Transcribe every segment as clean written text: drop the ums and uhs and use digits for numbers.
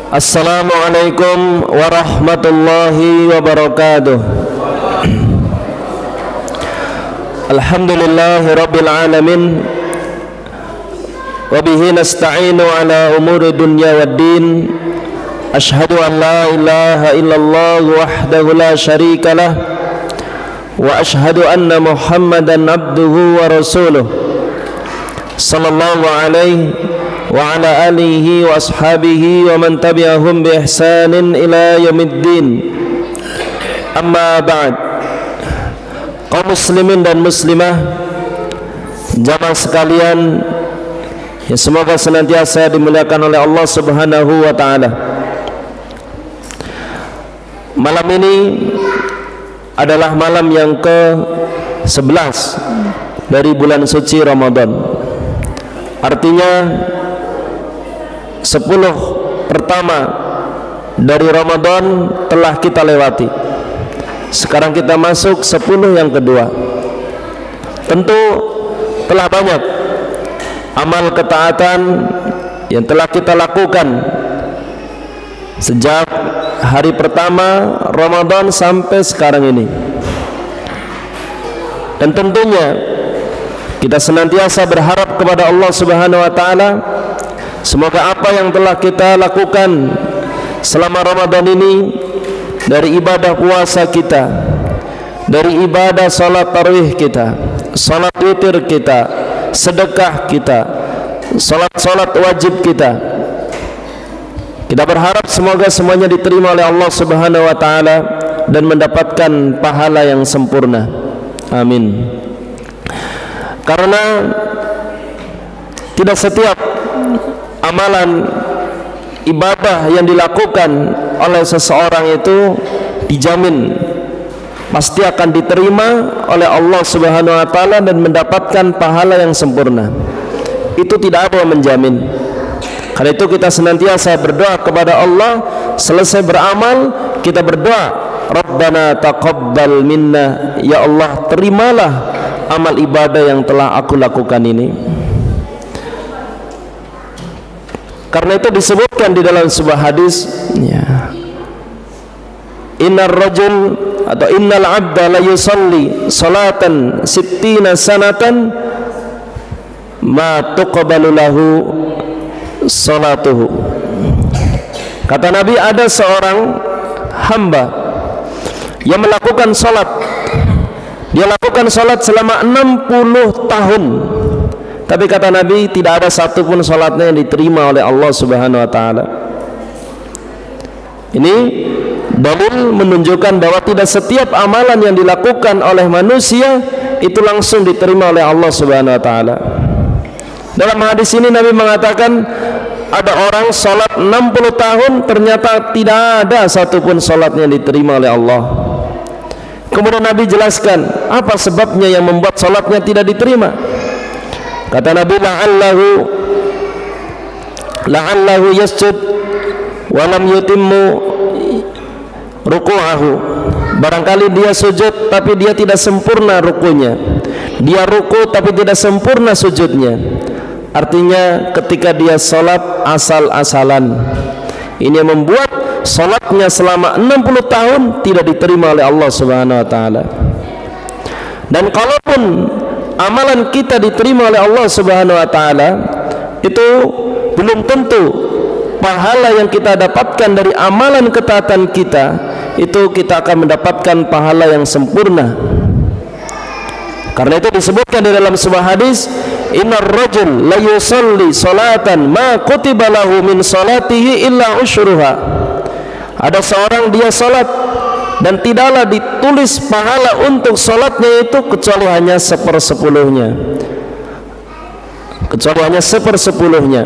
Assalamualaikum warahmatullahi wabarakatuh. Alhamdulillahi rabbil alamin, wabihi nasta'inu ala umuri dunya waddin. Ashhadu an la ilaha illallah wahdahu la syarika lah, wa ashhadu anna muhammadan abduhu wa rasuluh, sallallahu alaihi wa ala alihi wa ashabihi wa man tabi'ahum bi ihsanin ila yaumiddin. Amma ba'd. Kaum muslimin dan muslimah, jamaah sekalian yang semoga senantiasa dimuliakan oleh Allah Subhanahu wa taala. Malam ini adalah malam yang ke-11 dari bulan suci Ramadan. Artinya 10 pertama dari Ramadan telah kita lewati. Sekarang kita masuk 10 yang kedua. Tentu telah banyak amal ketaatan yang telah kita lakukan sejak hari pertama Ramadan sampai sekarang ini. Dan tentunya kita senantiasa berharap kepada Allah Subhanahu wa taala, semoga apa yang telah kita lakukan selama Ramadan ini, dari ibadah puasa kita, dari ibadah salat tarawih kita, salat witir kita, sedekah kita, salat wajib kita berharap semoga semuanya diterima oleh Allah Subhanahu wa taala dan mendapatkan pahala yang sempurna. Amin. Karena tidak setiap amalan ibadah yang dilakukan oleh seseorang itu dijamin pasti akan diterima oleh Allah Subhanahu wa taala dan mendapatkan pahala yang sempurna. Itu tidak ada yang menjamin. Karena itu kita senantiasa berdoa kepada Allah. Selesai beramal kita berdoa, Rabbana taqabbal minna, ya Allah terimalah amal ibadah yang telah aku lakukan ini. Karena itu disebutkan di dalam sebuah hadis, ya, innar rajul atau innal abda la yusalli salatan sittina sanatan ma tuqbalu lahu salatuhu. Kata Nabi, ada seorang hamba yang melakukan salat, dia lakukan salat selama 60 tahun, tapi kata Nabi tidak ada satupun salatnya yang diterima oleh Allah Subhanahu wa taala. Ini dalil menunjukkan bahwa tidak setiap amalan yang dilakukan oleh manusia itu langsung diterima oleh Allah Subhanahu wa taala. Dalam hadis ini Nabi mengatakan ada orang salat 60 tahun ternyata tidak ada satupun salatnya yang diterima oleh Allah. Kemudian Nabi jelaskan apa sebabnya yang membuat salatnya tidak diterima. Kata Nabi, la'allahu yasjud wa lam yutimmu ruku'ahu. Barangkali dia sujud tapi dia tidak sempurna rukunya. Dia ruku tapi tidak sempurna sujudnya. Artinya ketika dia salat asal-asalan. Ini yang membuat salatnya selama 60 tahun tidak diterima oleh Allah Subhanahu wa taala. Dan kalaupun amalan kita diterima oleh Allah Subhanahu wa taala, itu belum tentu pahala yang kita dapatkan dari amalan ketaatan kita itu kita akan mendapatkan pahala yang sempurna. Karena itu disebutkan di dalam sebuah hadis, innar rajul la yusalli salatan ma kutiba lahu min salatihi illa usyruha. Ada seorang dia salat dan tidaklah ditulis pahala untuk salatnya itu kecuali hanya 1/10-nya. Kecuali hanya 1/10-nya.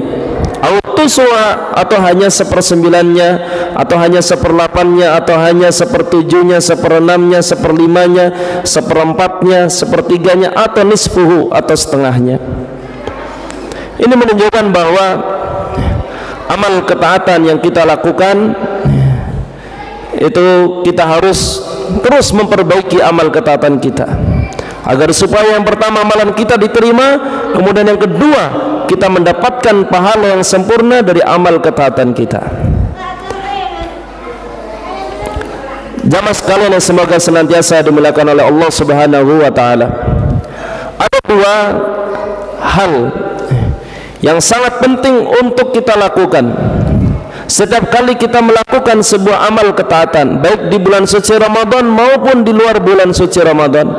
Autuswa, atau hanya 1/9-nya, atau hanya 1/8-nya, atau hanya 1/7-nya, 1/6-nya, 1/5-nya, 1/4-nya, 1/3-nya, atau nisfuhu, atau setengahnya. Ini menunjukkan bahwa amal ketaatan yang kita lakukan itu kita harus terus memperbaiki amal ketaatan kita agar supaya yang pertama amalan kita diterima, kemudian yang kedua kita mendapatkan pahala yang sempurna dari amal ketaatan kita. Jamaah sekalian yang semoga senantiasa dimuliakan oleh Allah Subhanahu wa taala. Ada dua hal yang sangat penting untuk kita lakukan setiap kali kita melakukan sebuah amal ketaatan, baik di bulan suci Ramadan maupun di luar bulan suci Ramadan.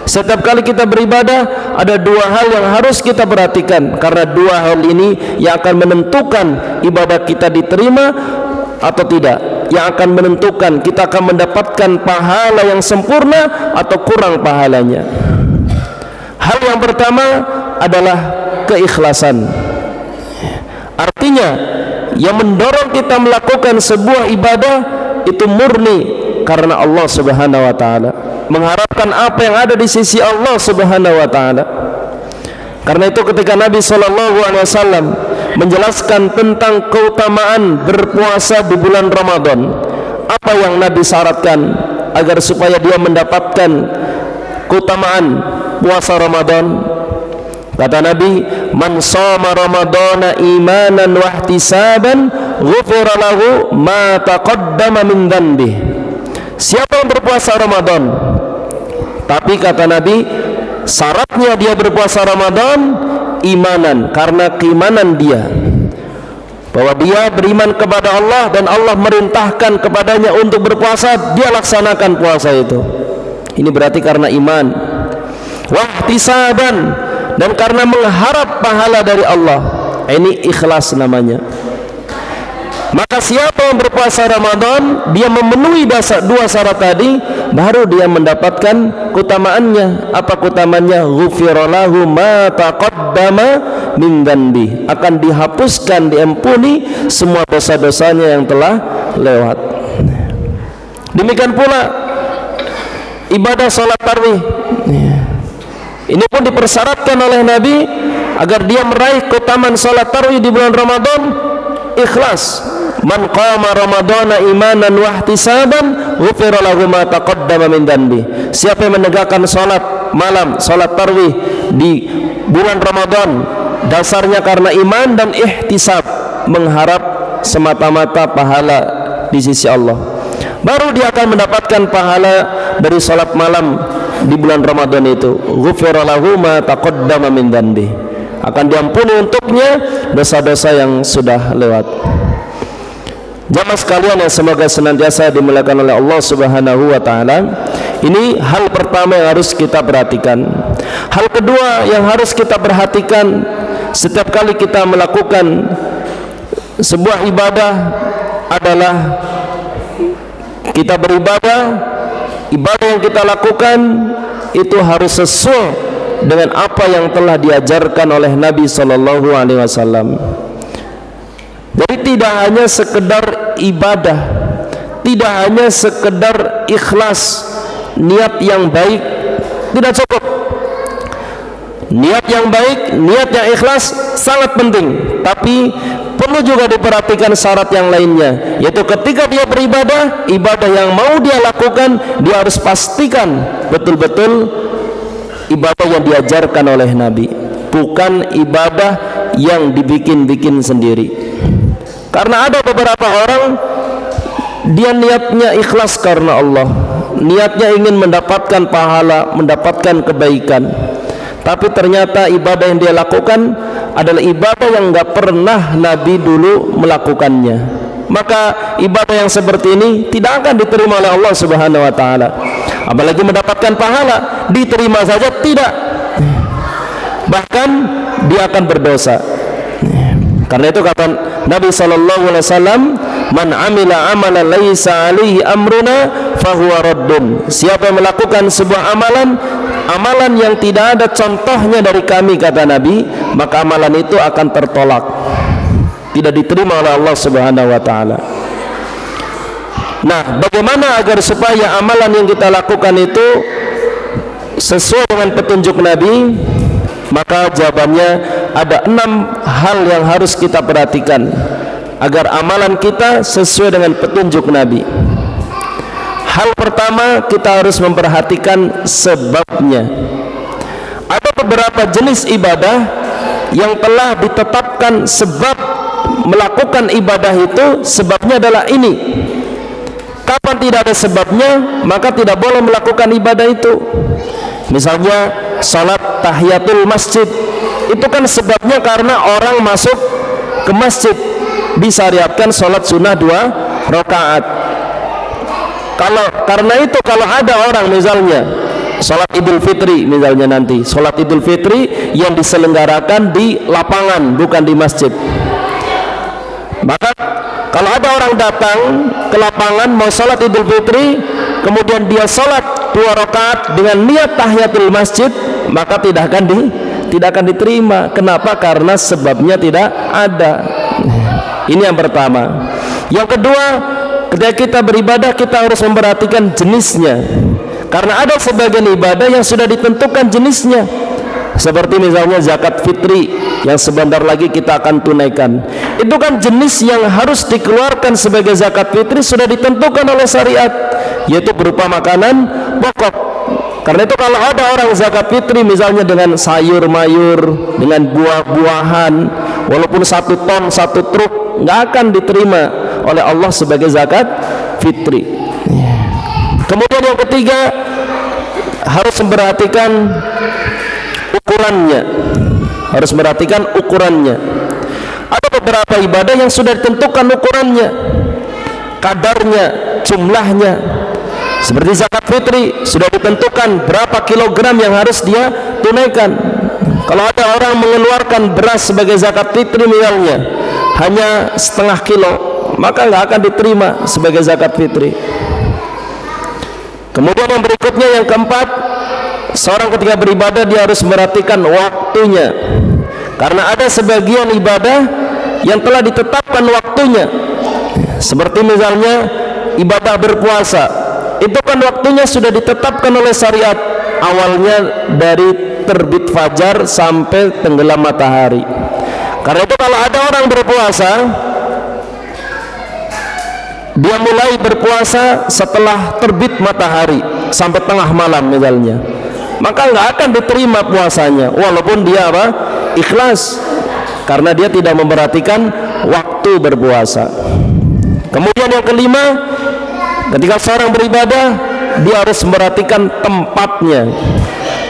Setiap kali kita beribadah, ada dua hal yang harus kita perhatikan, karena dua hal ini yang akan menentukan ibadah kita diterima atau tidak, yang akan menentukan kita akan mendapatkan pahala yang sempurna atau kurang pahalanya. Hal yang pertama adalah keikhlasan. Artinya, yang mendorong kita melakukan sebuah ibadah itu murni karena Allah Subhanahu wa taala, mengharapkan apa yang ada di sisi Allah Subhanahu wa taala. Karena itu ketika Nabi sallallahu alaihi wasallam menjelaskan tentang keutamaan berpuasa di bulan Ramadan, apa yang Nabi syaratkan agar supaya dia mendapatkan keutamaan puasa Ramadan? Kata Nabi, man shoma ramadhana imanan wa ihtisaban ghufira lahu ma taqaddama min dhanbi. Siapa yang berpuasa Ramadan, tapi kata Nabi, syaratnya dia berpuasa Ramadan imanan, karena keimanan dia bahwa dia beriman kepada Allah dan Allah merintahkan kepadanya untuk berpuasa, dia laksanakan puasa itu. Ini berarti karena iman. Wahtisaban, dan karena mengharap pahala dari Allah. Ini ikhlas namanya. Maka siapa yang berpuasa Ramadan, dia memenuhi dua syarat tadi, baru dia mendapatkan keutamaannya. Apa keutamaannya? Ghufira lahu ma taqaddama min dhanbi. Akan dihapuskan, diampuni semua dosa-dosanya yang telah lewat. Demikian pula ibadah salat tarawih. Ini pun dipersyaratkan oleh Nabi agar dia meraih keutamaan salat tarawih di bulan Ramadan, ikhlas. Man qama ramadhana imanan wa ihtisaban ghufira lahu ma taqaddama min dhanbi. Siapa yang menegakkan salat malam, salat tarawih di bulan Ramadan, dasarnya karena iman dan ihtisab, mengharap semata-mata pahala di sisi Allah, baru dia akan mendapatkan pahala dari salat malam di bulan Ramadan itu. Ghufira lahu ma taqaddama min dhanbi. Akan diampuni untuknya dosa-dosa yang sudah lewat. Jamaah sekalian yang semoga senantiasa dimuliakan oleh Allah Subhanahu wa taala, ini hal pertama yang harus kita perhatikan. Hal kedua yang harus kita perhatikan setiap kali kita melakukan sebuah ibadah adalah kita beribadah, ibadah yang kita lakukan itu harus sesuai dengan apa yang telah diajarkan oleh Nabi sallallahu alaihi wasallam. Jadi tidak hanya sekedar ibadah, tidak hanya sekedar ikhlas, niat yang baik tidak cukup. Niat yang baik, niat yang ikhlas sangat penting, tapi perlu juga diperhatikan syarat yang lainnya, yaitu ketika dia beribadah, ibadah yang mau dia lakukan, dia harus pastikan betul-betul ibadah yang diajarkan oleh Nabi, bukan ibadah yang dibikin-bikin sendiri. Karena ada beberapa orang, dia niatnya ikhlas karena Allah, niatnya ingin mendapatkan pahala, mendapatkan kebaikan, tapi ternyata ibadah yang dia lakukan adalah ibadah yang gak pernah Nabi dulu melakukannya. Maka ibadah yang seperti ini tidak akan diterima oleh Allah Subhanahu wa taala. Apalagi mendapatkan pahala, diterima saja tidak, bahkan dia akan berdosa. Karena itu kata Nabi sallallahu alaihi wasallam, man amila amalan laisa alaihi amruna fahuwa raddun. Siapa yang melakukan sebuah amalan yang tidak ada contohnya dari kami, kata Nabi, maka amalan itu akan tertolak, tidak diterima oleh Allah Subhanahu wa taala. Nah, bagaimana agar supaya amalan yang kita lakukan itu sesuai dengan petunjuk Nabi? Maka jawabannya ada 6 hal yang harus kita perhatikan agar amalan kita sesuai dengan petunjuk Nabi. Hal pertama, kita harus memperhatikan sebabnya. Ada beberapa jenis ibadah yang telah ditetapkan sebab melakukan ibadah itu, sebabnya adalah ini. Kapan tidak ada sebabnya, maka tidak boleh melakukan ibadah itu. Misalnya salat tahiyatul masjid, itu kan sebabnya karena orang masuk ke masjid, disyariatkan salat sunnah 2 rakaat. Karena itu kalau ada orang misalnya salat Idul Fitri, misalnya nanti salat Idul Fitri yang diselenggarakan di lapangan bukan di masjid, maka kalau ada orang datang ke lapangan mau salat Idul Fitri, kemudian dia salat 2 rakaat dengan niat tahiyatul masjid, maka tidak akan diterima. Kenapa? Karena sebabnya tidak ada. Ini yang pertama. Yang kedua, ketika kita beribadah kita harus memperhatikan jenisnya, karena ada sebagian ibadah yang sudah ditentukan jenisnya, seperti misalnya zakat fitri yang sebentar lagi kita akan tunaikan. Itu kan jenis yang harus dikeluarkan sebagai zakat fitri sudah ditentukan oleh syariat, yaitu berupa makanan pokok. Karena itu kalau ada orang zakat fitri misalnya dengan sayur mayur, dengan buah-buahan, walaupun 1 ton 1 truk, nggak akan diterima oleh Allah sebagai zakat fitri. Kemudian yang ketiga, harus memperhatikan ukurannya. Harus memperhatikan ukurannya. Ada beberapa ibadah yang sudah ditentukan ukurannya, kadarnya, jumlahnya. Seperti zakat fitri sudah ditentukan berapa kilogram yang harus dia tunaikan. Kalau ada orang mengeluarkan beras sebagai zakat fitri misalnya hanya setengah kilo, maka nggak akan diterima sebagai zakat fitri. Kemudian yang berikutnya, yang keempat, seorang ketika beribadah dia harus memperhatikan waktunya, karena ada sebagian ibadah yang telah ditetapkan waktunya. Seperti misalnya ibadah berpuasa, itu kan waktunya sudah ditetapkan oleh syariat, awalnya dari terbit fajar sampai tenggelam matahari. Karena itu kalau ada orang berpuasa, dia mulai berpuasa setelah terbit matahari sampai tengah malam misalnya, maka nggak akan diterima puasanya, walaupun dia ikhlas, karena dia tidak memperhatikan waktu berpuasa. Kemudian yang kelima, ketika seorang beribadah dia harus memperhatikan tempatnya.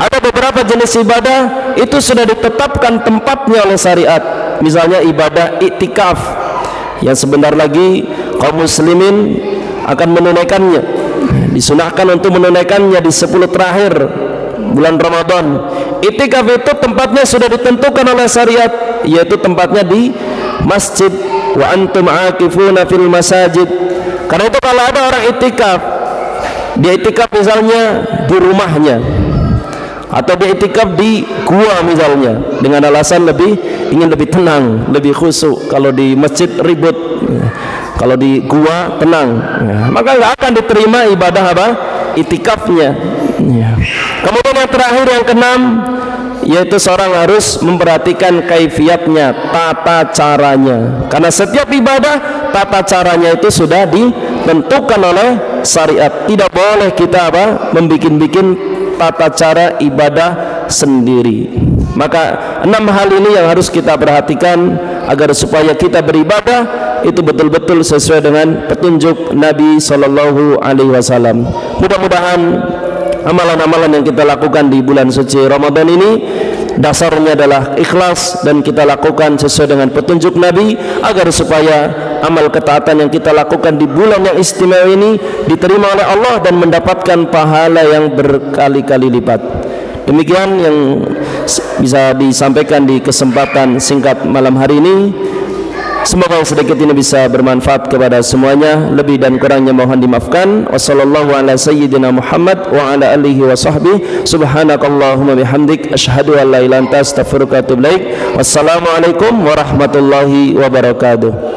Ada beberapa jenis ibadah itu sudah ditetapkan tempatnya oleh syariat. Misalnya ibadah iktikaf yang sebentar lagi kaum muslimin akan menunaikannya, disunahkan untuk menunaikannya di 10 terakhir bulan Ramadan. Iktikaf itu tempatnya sudah ditentukan oleh syariat, yaitu tempatnya di masjid. Wa antum aakifuna fil masajid. Karena itu kalau ada orang iktikaf, dia iktikaf misalnya di rumahnya, atau dia iktikaf di gua misalnya, dengan alasan ingin lebih tenang, lebih khusyuk. Kalau di masjid ribut, kalau di gua tenang, maka nggak akan diterima ibadah iktikafnya. Kemudian yang terakhir, yang keenam, yaitu seorang harus memperhatikan kaifiatnya, tata caranya. Karena setiap ibadah tata caranya itu sudah ditentukan oleh syariat. Tidak boleh kita membikin-bikin tata cara ibadah sendiri. Maka 6 hal ini yang harus kita perhatikan agar supaya kita beribadah itu betul-betul sesuai dengan petunjuk Nabi Sallallahu Alaihi Wasallam. Mudah-mudahan amalan-amalan yang kita lakukan di bulan suci Ramadan ini dasarnya adalah ikhlas, dan kita lakukan sesuai dengan petunjuk Nabi, agar supaya amal ketaatan yang kita lakukan di bulan yang istimewa ini diterima oleh Allah dan mendapatkan pahala yang berkali-kali lipat. Demikian yang bisa disampaikan di kesempatan singkat malam hari ini. Semoga yang sedikit ini bisa bermanfaat kepada semuanya. Lebih dan kurangnya mohon dimaafkan. Wassallallahu ala sayyidina Muhammad wa ala alihi wa sahbihi. Subhanakallahumma bihamdik, asyhadu an la ilaha illa anta, astaghfiruka wa atubu ilaik. Wassalamualaikum warahmatullahi wabarakatuh.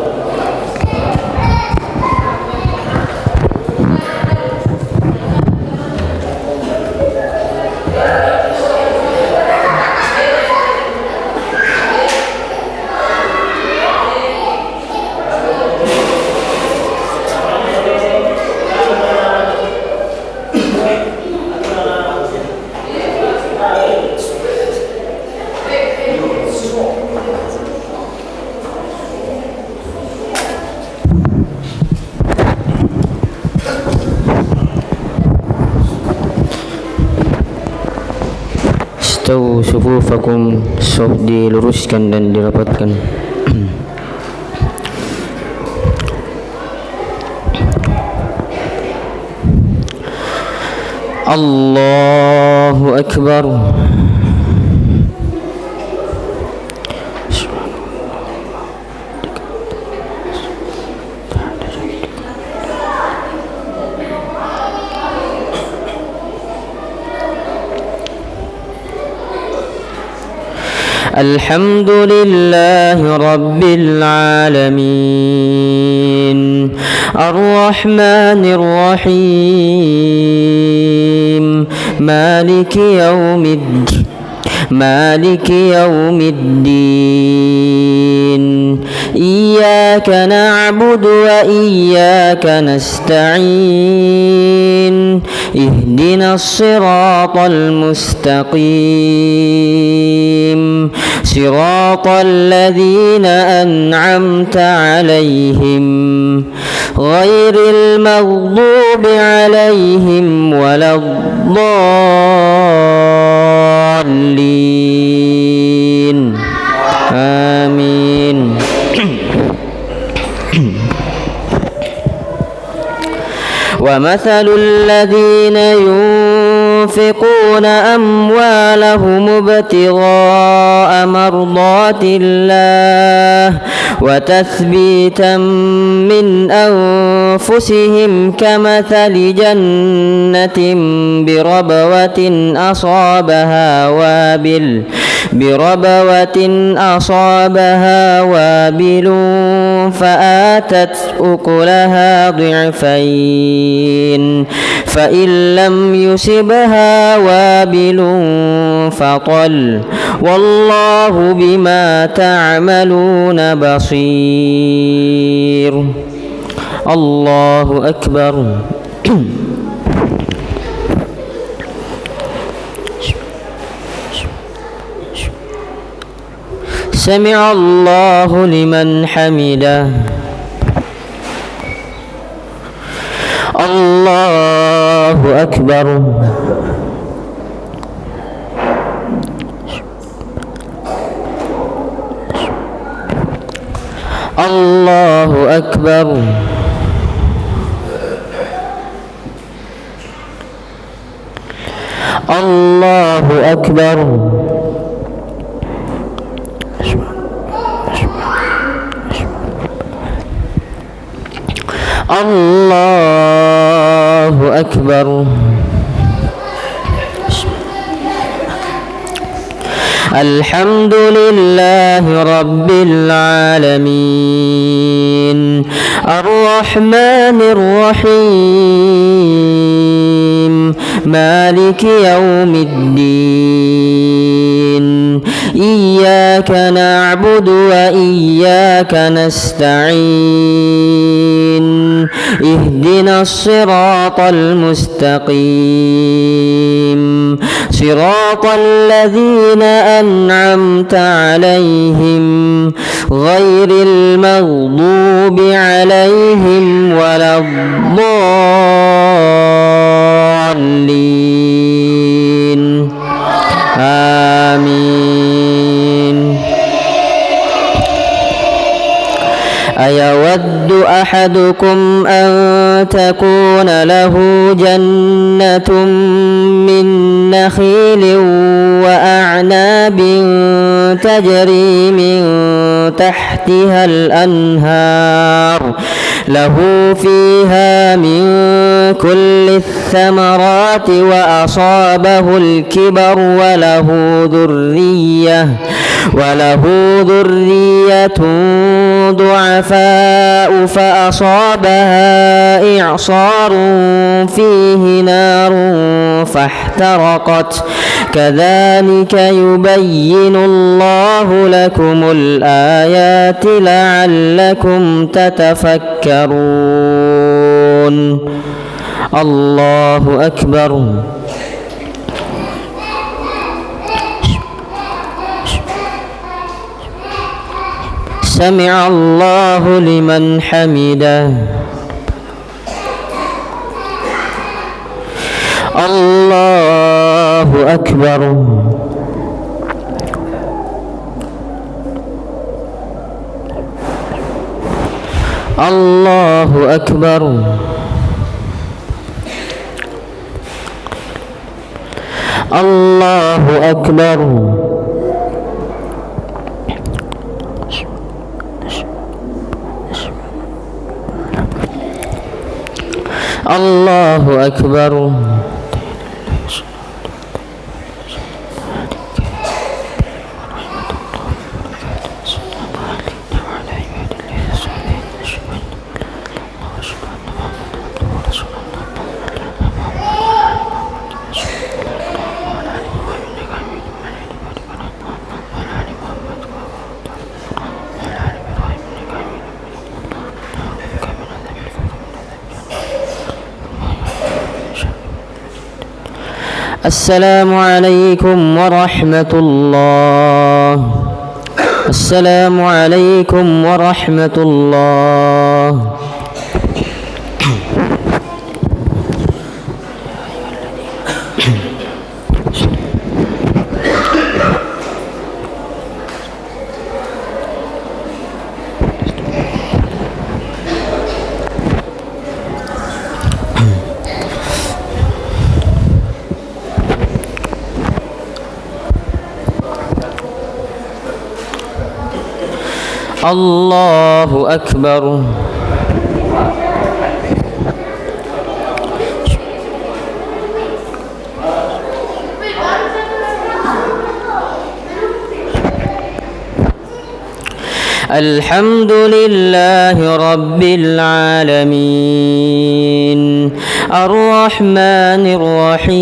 sufufakum, saf diluruskan dan dirapatkan. Allahu Akbar. الحمد لله رب العالمين الرحمن الرحيم مالك يوم الدين إياك نعبد وإياك نستعين اهدنا الصراط المستقيم صراط الذين أنعمت عليهم غير المغضوب عليهم ولا الضالين آمين. ومثل الذين ينفقون أموالهم ابتغاء مرضات الله وتثبيتا من أنفسهم كمثل جنة بربوة أصابها وابل فآتت أكلها ضعفين فإن لم يصبها وابل فطل والله بما تعملون بصير. الله أكبر. سمع الله لمن حمده. الله أكبر. الله أكبر. الله أكبر. الله أكبر. الحمد لله رب العالمين الرحمن الرحيم مالك يوم الدين إياك نعبد وإياك نستعين اهدنا الصراط المستقيم صراط الذين أنعمت عليهم غير المغضوب عليهم ولا الضالين آمين. أيود أحدكم أن تكون له جنة من نخيل وأعناب تجري من تحتها الأنهار له فيها من كل الثمرات وأصابه الكبر وله ذرية ضعفاء فأصابها إعصار فيه نار فاحترقت كذلك يبين الله لكم الآيات لعلكم تتفكرون. الله أكبر. سمع الله لمن حمده. الله أكبر. الله أكبر. الله أكبر. الله أكبر. السلام عليكم ورحمة الله. السلام عليكم ورحمة الله. الله أكبر. الحمد لله رب العالمين الرحمن الرحيم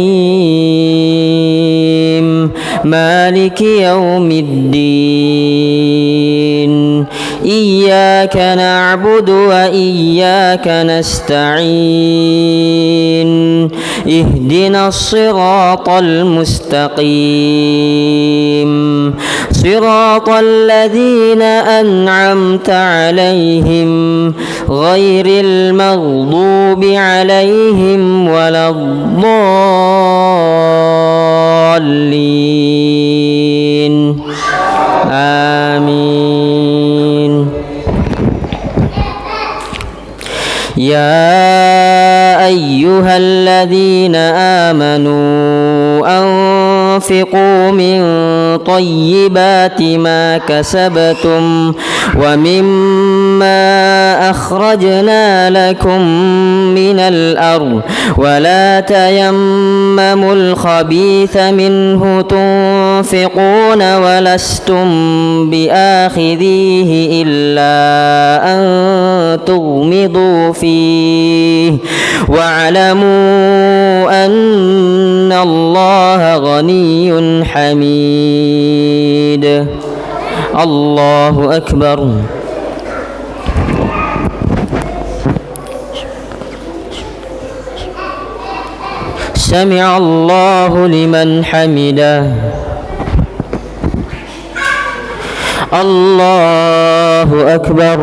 مالك يوم الدين إياك نعبد وإياك نستعين اهدنا الصراط المستقيم صراط الذين أنعمت عليهم غير المغضوب عليهم ولا الضالين آمين. يا أيها الذين آمنوا أنفقوا من طيبات ما كسبتم ومما أخرجنا لكم من الأرض ولا تيمموا الخبيث منه تنفقون ولستم بآخذيه إلا أن تغمضوا فيه واعلموا أن الله غني حميد. الله أكبر. سمع الله لمن حمده. الله أكبر.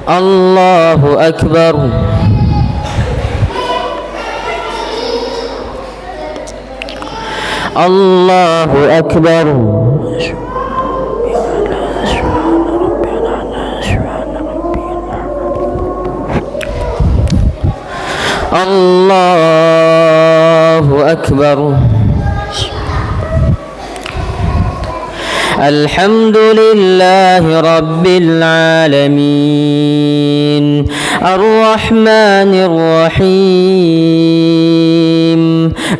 الله أكبر. الله أكبر. الله أكبر. الحمد لله رب العالمين الرحمن الرحيم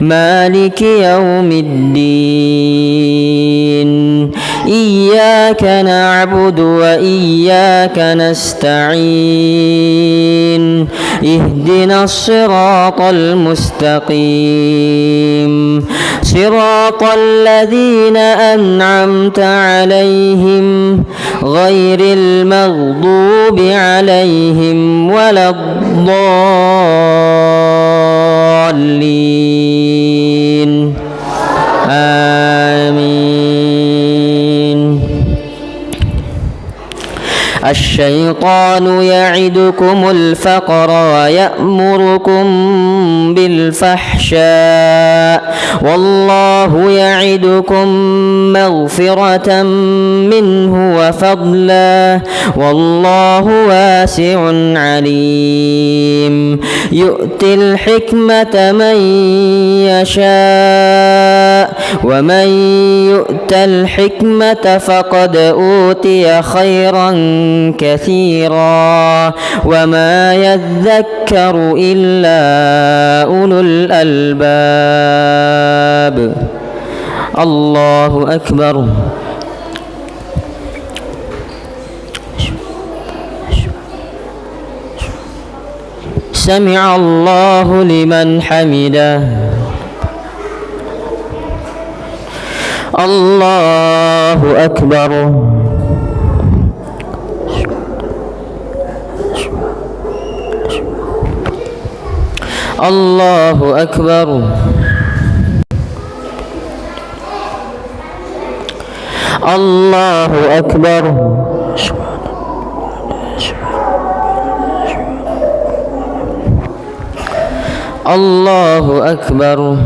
مالك يوم الدين إياك نعبد وإياك نستعين اهدنا الصراط المستقيم صراط الذين أنعمت عليهم غير المغضوب عليهم ولا الضالين آمين. الشيطان يعدكم الفقر ويأمركم بالفحشاء والله يعدكم مغفرة منه وفضلا والله واسع عليم يؤتي الحكمة من يشاء ومن يؤت الحكمة فقد أوتي خيرا كثيرا وما يذكر إلا أولو الألباب. الله أكبر. سمع الله لمن حمده. الله أكبر. الله أكبر. الله أكبر. الله أكبر.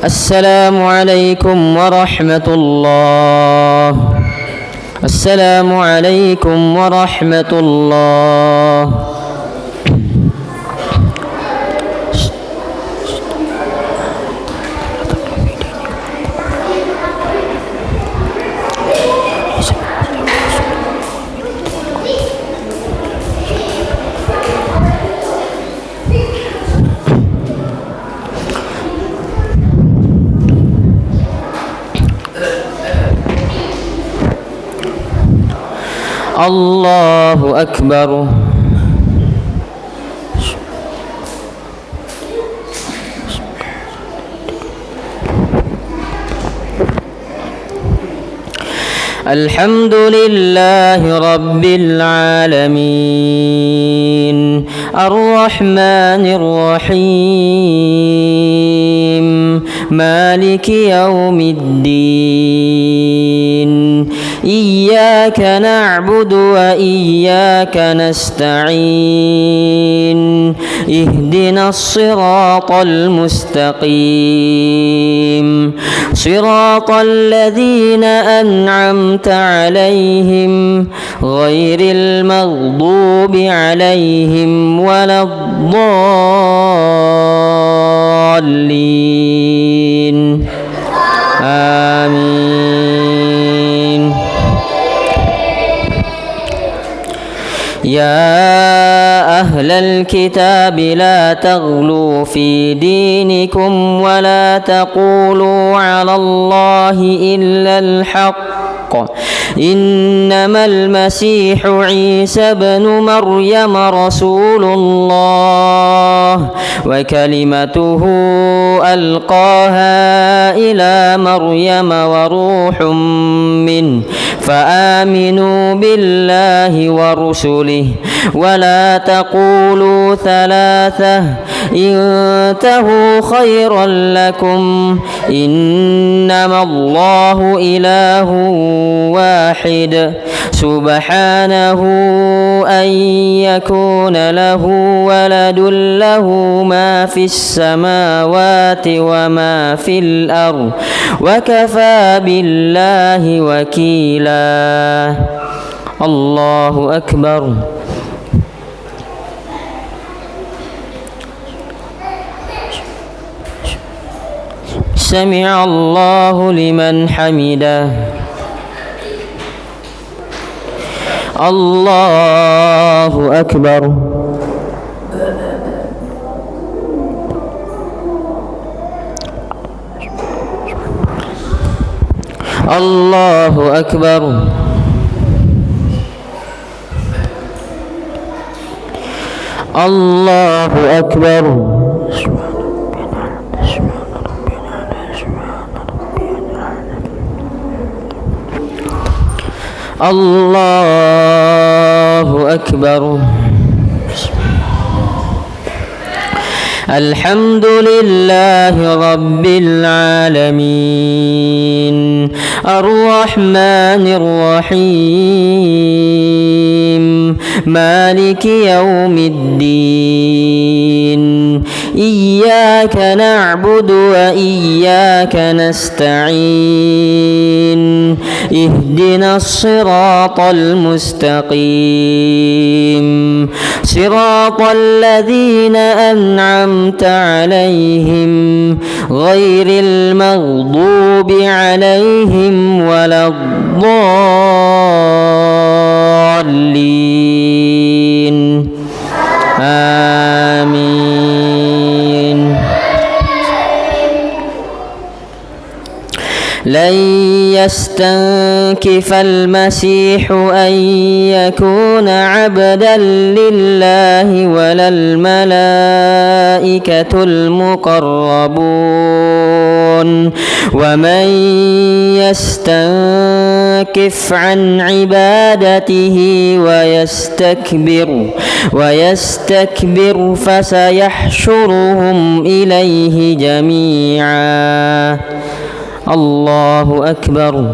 السلام عليكم ورحمة الله. السلام عليكم ورحمة الله. الله أكبر. الحمد لله رب العالمين الرحمن الرحيم مالك يوم الدين إياك نعبد وإياك نستعين اهدنا الصراط المستقيم صراط الذين أنعمت عليهم غير المغضوب عليهم ولا الضالين آمين. يا أهل الكتاب لا تغلوا في دينكم ولا تقولوا على الله إلا الحق إنما المسيح عيسى بن مريم رسول الله وكلمته ألقاها إلى مريم وروح منه فآمنوا بالله ورسله ولا تقولوا ثلاثة انتهوا خيرا لكم إنما الله إله واحد سبحانه أن يكون له ولد له ما في السماوات وما في الأرض وكفى بالله وكيلا. الله أكبر. سمع الله لمن حمده. الله أكبر. الله أكبر. Allahu Akbar. Allahu Akbar. Alhamdulillahi Rabbil Alamin Ar-Rahmanir Rahim Maliki Yawmiddin Iyyaka na'budu wa iyyaka nasta'in Ihdinas siratal mustaqim Siratal ladzina an'amta alaihim Ghairil maghdubi alaihim waladdallin Amin. لن يستنكف المسيح أن يكون عبدا لله ولا الملائكة المقربون ومن يستنكف عن عبادته ويستكبر فسيحشرهم إليه جميعا الله أكبر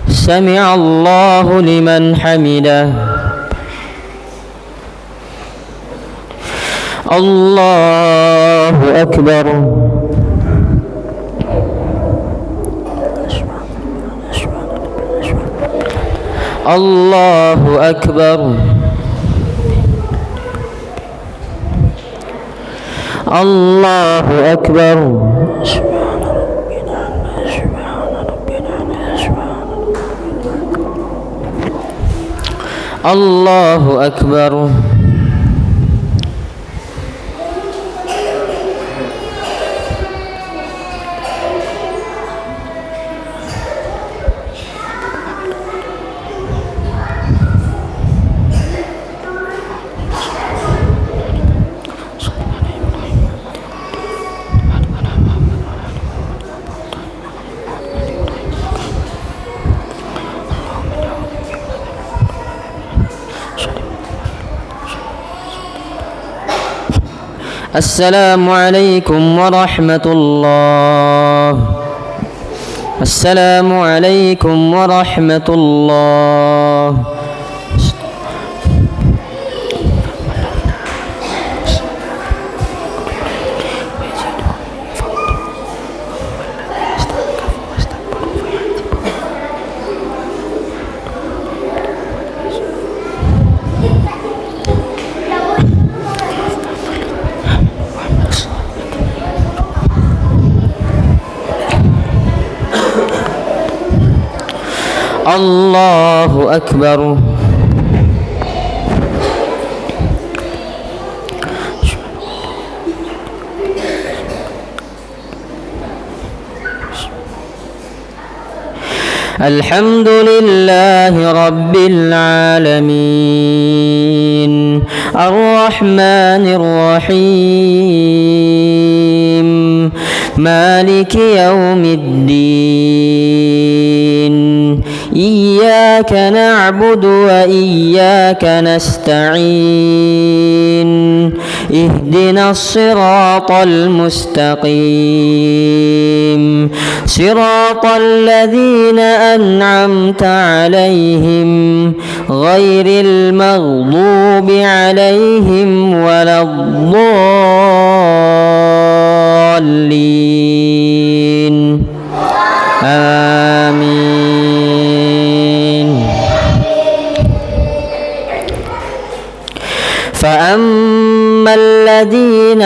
سمع الله لمن حمده الله أكبر الله أكبر الله أكبر الله أكبر السلام عليكم ورحمة الله السلام عليكم ورحمة الله الله أكبر الحمد لله رب العالمين الرحمن الرحيم مالك يوم الدين إياك نعبد وإياك نستعين اهدنا الصراط المستقيم صراط الذين أنعمت عليهم غير المغضوب عليهم ولا الضالين آمين فأما الذين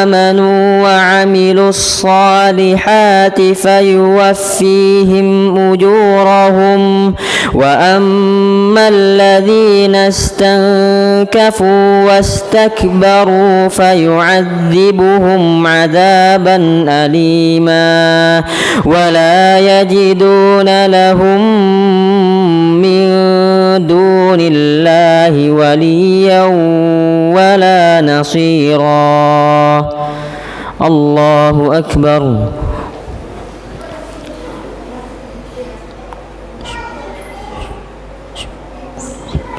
آمنوا وعملوا الصالحات فيوفيهم أجورهم وأما الذين استنكفوا واستكبروا فيعذبهم عذابا أليما ولا يجدون لهم من دون الله وليا ولا نصيرا. الله أكبر.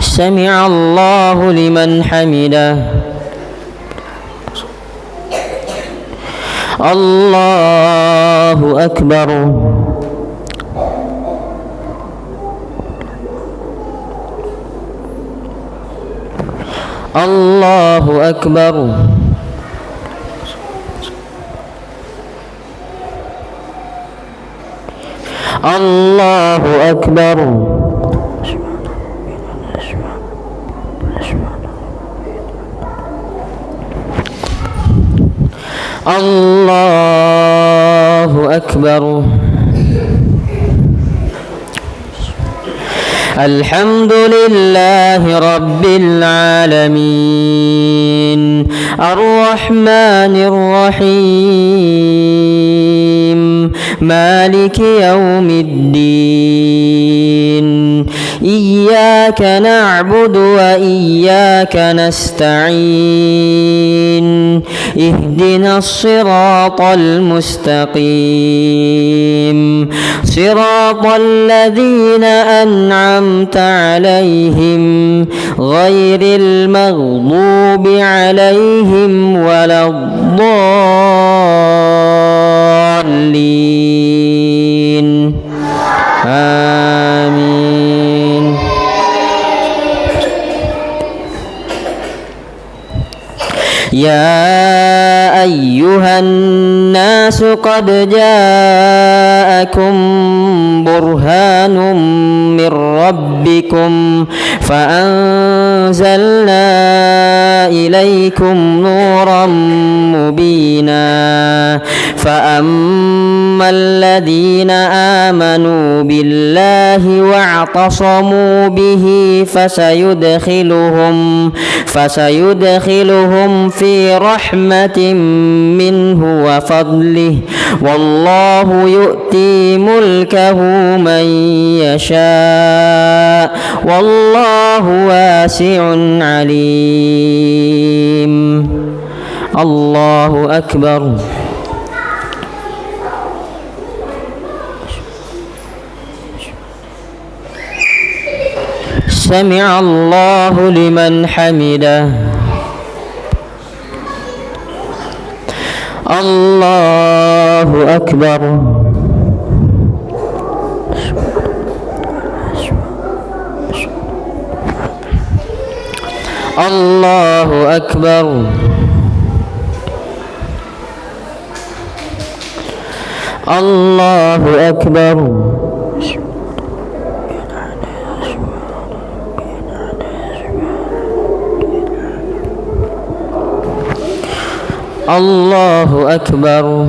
سمع الله لمن حمده. الله أكبر. الله أكبر. الله أكبر. الله أكبر. الحمد لله رب العالمين الرحمن الرحيم مالك يوم الدين إياك نعبد وإياك نستعين اهدنا الصراط المستقيم صراط الذين أنعمت عليهم غير المغضوب عليهم ولا الضالين آمين. يا أيها الناس قد جاءكم برهان من ربكم فأنزلنا إليكم نورا مبينا فأما الذين آمنوا بالله واعتصموا به فسيدخلهم في رحمة منه وفضله والله يؤتي ملكه من يشاء والله واسع عليم. الله أكبر. سمع الله لمن حمده. الله أكبر. الله أكبر. الله أكبر. الله أكبر.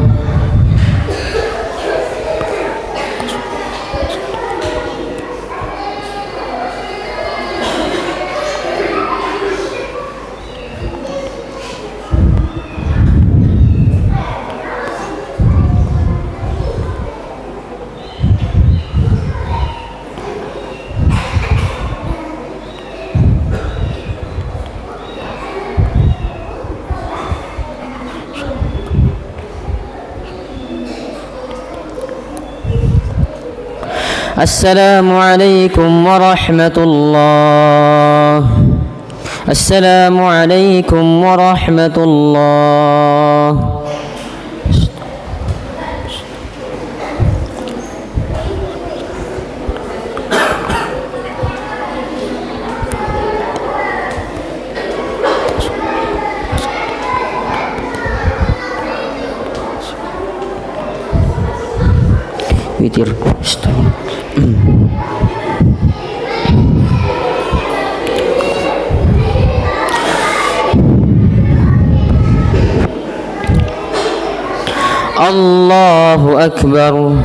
السلام عليكم ورحمة الله. السلام عليكم ورحمة الله. witir. الله أكبر.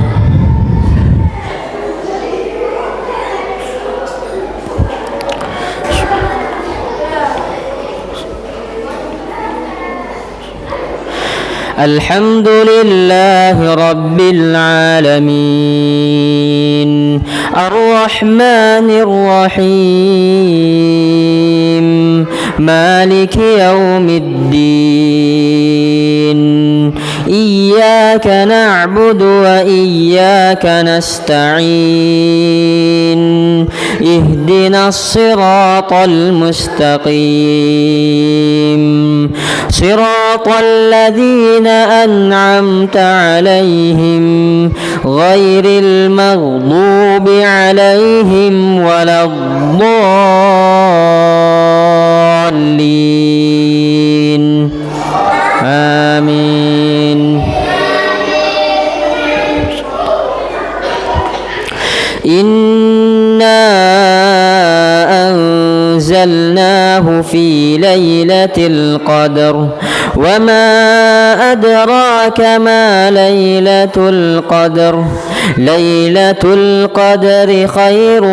الحمد لله رب العالمين الرحمن الرحيم مالك يوم الدين إياك نعبد وإياك نستعين اهدنا الصراط المستقيم صراط الذين أنعمت عليهم غير المغضوب عليهم ولا الضالين آمين. إنا أنزلناه في ليلة القدر وما أدراك ما ليلة القدر ليلة القدر خير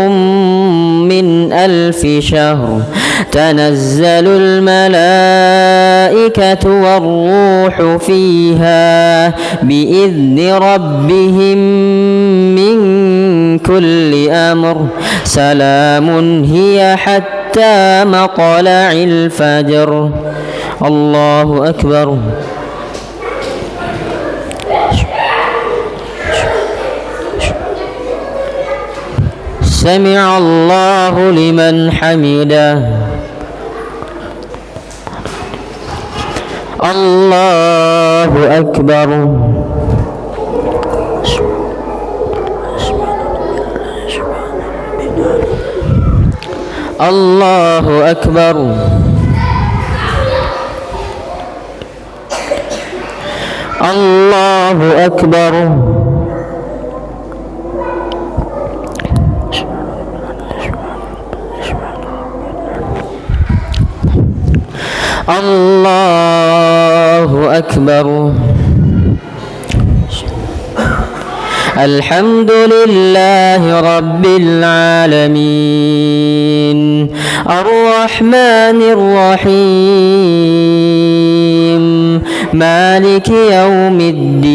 من 1000 شهر تنزل الملائكة والروح فيها بإذن ربهم من كل أمر سلام هي حتى مطلع الفجر. الله أكبر. سمع الله لمن حمده. الله أكبر. الله أكبر. الله أكبر. الله أكبر. الحمد لله رب العالمين الرحمن الرحيم مالك يوم الدين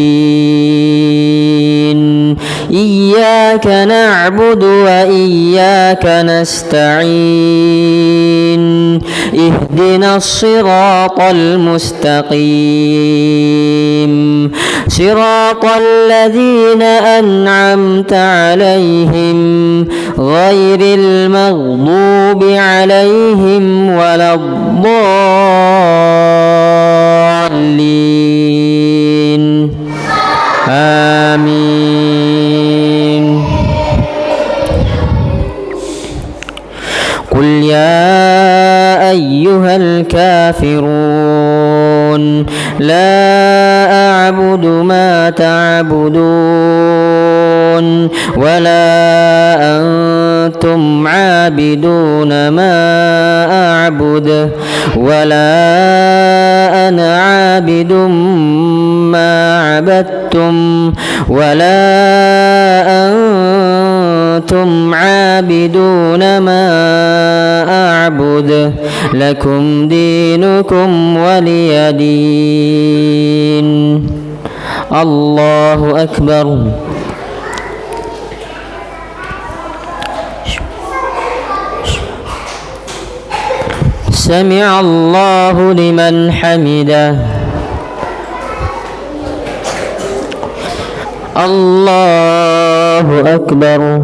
إياك نعبد وإياك نستعين اهدنا الصراط المستقيم صراط الذين أنعمت عليهم غير المغضوب عليهم ولا الضالين آمين. قل يا أيها الكافرون لا أعبد ما تعبدون ولا أنتم عابدون ما أعبد ولا أنا عابد ما عبدتم ولا أنتم عابدون ما أعبد لكم دينكم ولي دين. الله أكبر. سمع الله لمن حمده. الله أكبر.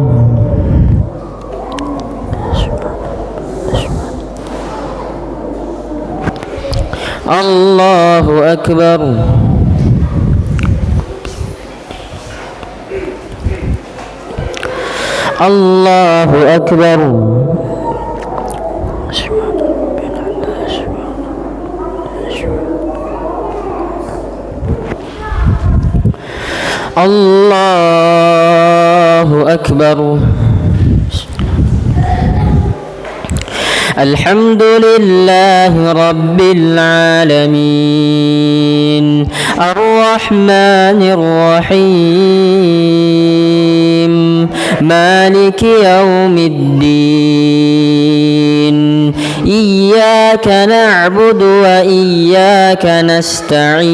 الله أكبر. الله أكبر. الله أكبر. الحمد لله رب العالمين الرحمن الرحيم مالك يوم الدين إياك نعبد وإياك نستعين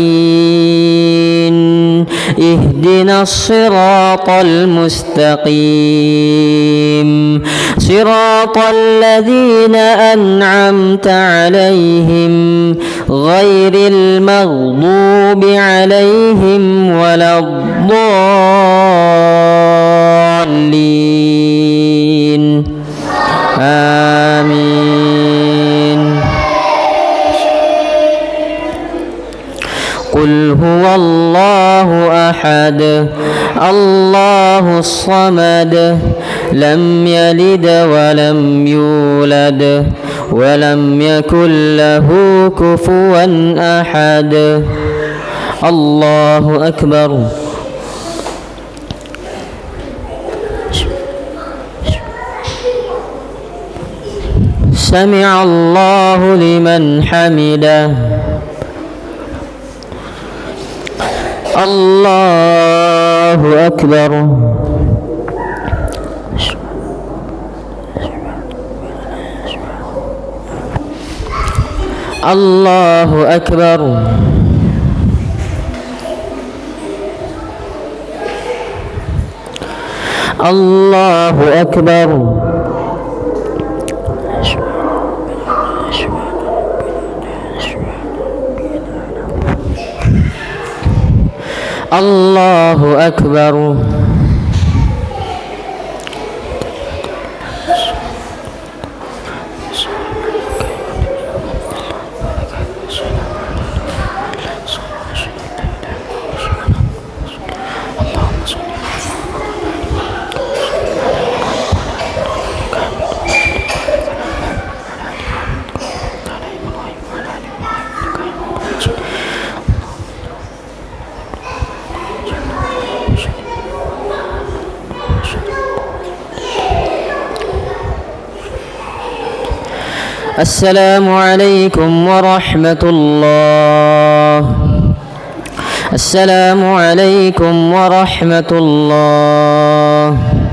اهدنا الصراط المستقيم صراط الذين أنعمت عليهم غير المغضوب عليهم ولا الضالين آمين. قل هو الله أحد الله الصمد لم يلد ولم يولد ولم يكن له كفوا أحد. الله أكبر. سمع الله لمن حمده. الله أكبر. الله أكبر. الله أكبر. الله أكبر. السلام عليكم ورحمة الله. السلام عليكم ورحمة الله.